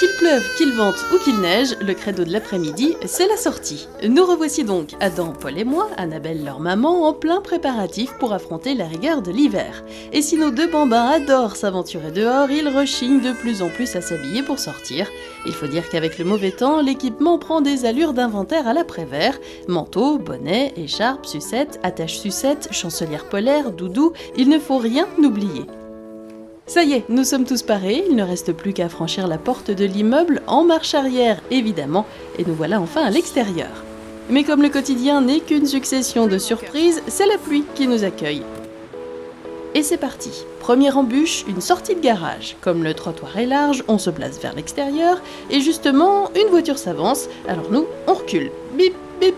Qu'il pleuve, qu'il vente ou qu'il neige, le credo de l'après-midi, c'est la sortie. Nous revoici donc, Adam, Paul et moi, Annabelle leur maman, en plein préparatif pour affronter la rigueur de l'hiver. Et si nos deux bambins adorent s'aventurer dehors, ils rechignent de plus en plus à s'habiller pour sortir. Il faut dire qu'avec le mauvais temps, l'équipement prend des allures d'inventaire à l'après-vert. Manteau, bonnet, écharpe, sucette, attache-sucette, chancelière polaire, doudou, il ne faut rien oublier. Ça y est, nous sommes tous parés, il ne reste plus qu'à franchir la porte de l'immeuble en marche arrière, évidemment, et nous voilà enfin à l'extérieur. Mais comme le quotidien n'est qu'une succession de surprises, c'est la pluie qui nous accueille. Et c'est parti. Première embûche, une sortie de garage. Comme le trottoir est large, on se place vers l'extérieur, et justement, une voiture s'avance, alors nous, on recule. Bip, bip.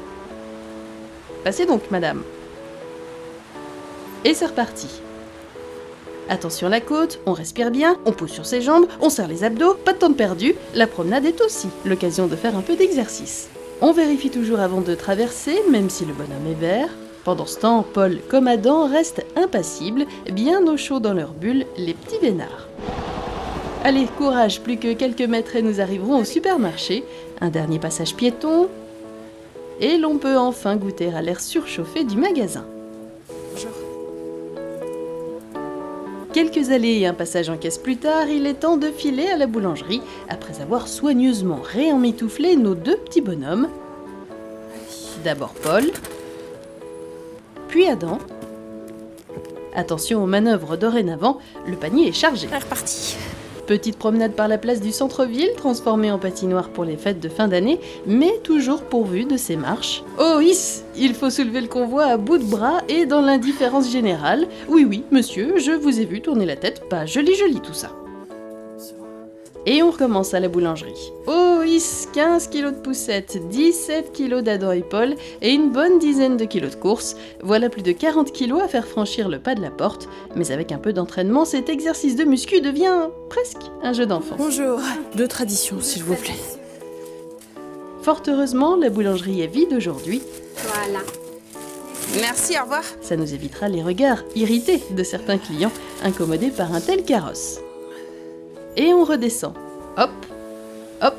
Passez donc, madame. Et c'est reparti. Attention la côte, on respire bien, on pousse sur ses jambes, on serre les abdos, pas de temps perdu, la promenade est aussi l'occasion de faire un peu d'exercice. On vérifie toujours avant de traverser, même si le bonhomme est vert. Pendant ce temps, Paul comme Adam restent impassibles, bien au chaud dans leur bulle, les petits vénards. Allez, courage, plus que quelques mètres et nous arriverons au supermarché. Un dernier passage piéton, et l'on peut enfin goûter à l'air surchauffé du magasin. Bonjour. Quelques allées et un passage en caisse plus tard, il est temps de filer à la boulangerie, après avoir soigneusement réemmitouflé nos deux petits bonhommes. D'abord Paul, puis Adam. Attention aux manœuvres dorénavant, le panier est chargé. C'est reparti. Petite promenade par la place du centre-ville, transformée en patinoire pour les fêtes de fin d'année, mais toujours pourvue de ses marches. Oh hiss, il faut soulever le convoi à bout de bras et dans l'indifférence générale. Oui, monsieur, je vous ai vu tourner la tête, pas joli tout ça. Et on recommence à la boulangerie. Oh hiss, 15 kilos de poussettes, 17 kilos d'Adam et Paul et une bonne dizaine de kilos de courses. Voilà plus de 40 kilos à faire franchir le pas de la porte. Mais avec un peu d'entraînement, cet exercice de muscu devient presque un jeu d'enfant. Bonjour. De tradition, s'il vous plaît. Fort heureusement, la boulangerie est vide aujourd'hui. Voilà. Merci, au revoir. Ça nous évitera les regards irrités de certains clients incommodés par un tel carrosse. Et on redescend. Hop, hop.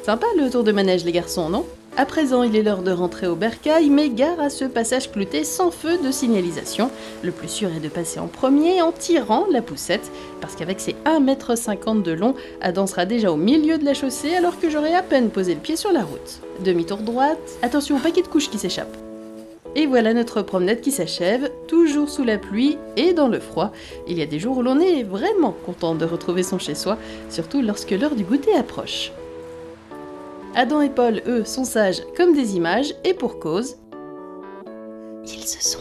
Sympa le tour de manège les garçons, non? À présent, il est l'heure de rentrer au bercail, mais gare à ce passage clouté sans feu de signalisation. Le plus sûr est de passer en premier en tirant la poussette, parce qu'avec ses 1,50 m de long, Adam sera déjà au milieu de la chaussée alors que j'aurai à peine posé le pied sur la route. Demi-tour droite, attention au paquet de couches qui s'échappe. Et voilà notre promenade qui s'achève, toujours sous la pluie et dans le froid. Il y a des jours où l'on est vraiment content de retrouver son chez-soi, surtout lorsque l'heure du goûter approche. Adam et Paul, eux, sont sages comme des images, et pour cause, ils se sont